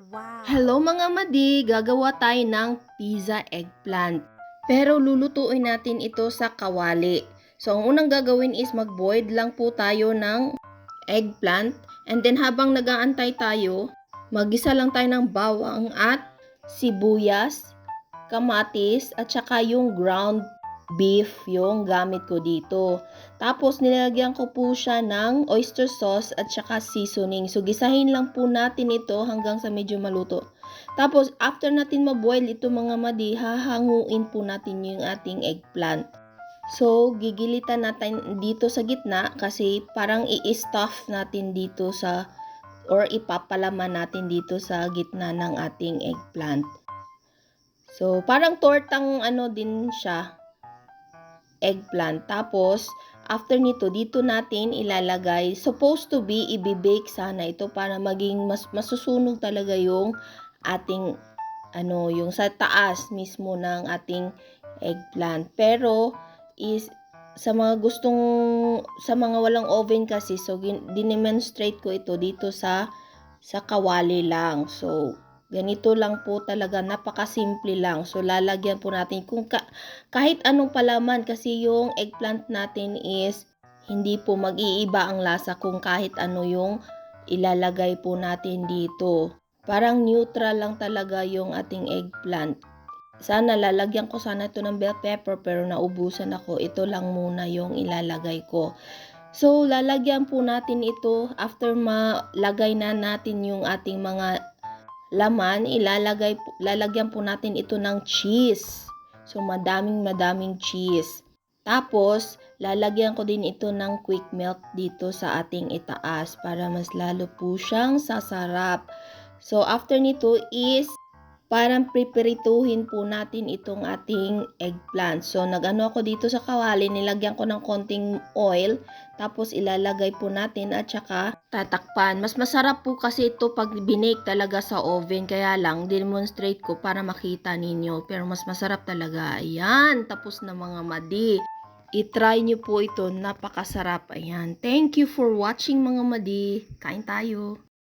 Wow! Hello mga madi, gagawa tayo ng pizza eggplant. Pero lulutuin natin ito sa kawali. So ang unang gagawin is mag-boil lang po tayo ng eggplant. And then habang nag-aantay tayo, magisa lang tayo ng bawang at sibuyas, kamatis, at saka yung ground beef yung gamit ko dito. Tapos nilagyan ko po siya ng oyster sauce at saka seasoning. So gisahin lang po natin ito hanggang sa medyo maluto. Tapos after natin maboil ito mga madi, hahanguin po natin yung ating eggplant. So gigilitan natin dito sa gitna kasi parang i-stuff natin dito sa or ipapalaman natin dito sa gitna ng ating eggplant. So parang tortang din siya, eggplant. Tapos, after nito, dito natin ilalagay, supposed to be, i-bake sana ito para maging masusunog talaga yung ating, yung sa taas mismo ng ating eggplant. Pero, sa mga walang oven kasi, so, dinemonstrate ko ito dito sa kawali lang. So, ganito lang po talaga, napakasimple lang. So, lalagyan po natin kahit anong palaman kasi yung eggplant natin is hindi po mag-iiba ang lasa kung kahit ano yung ilalagay po natin dito. Parang neutral lang talaga yung ating eggplant. Lalagyan ko sana ito ng bell pepper pero naubusan ako. Ito lang muna yung ilalagay ko. So, lalagyan po natin ito after malagay na natin yung ating mga laman, lalagyan po natin ito ng cheese. So, madaming cheese. Tapos, lalagyan ko din ito ng quick melt dito sa ating itaas para mas lalo po siyang sasarap. So, after nito is parang priprituhin po natin itong ating eggplant. So, nag-ano ako dito sa kawali, nilagyan ko ng konting oil, tapos ilalagay po natin at saka tatakpan. Mas masarap po kasi ito pag binake talaga sa oven, kaya lang, demonstrate ko para makita ninyo. Pero mas masarap talaga. Ayan, tapos na mga madi. I-try nyo po ito, napakasarap. Ayan, thank you for watching mga madi. Kain tayo.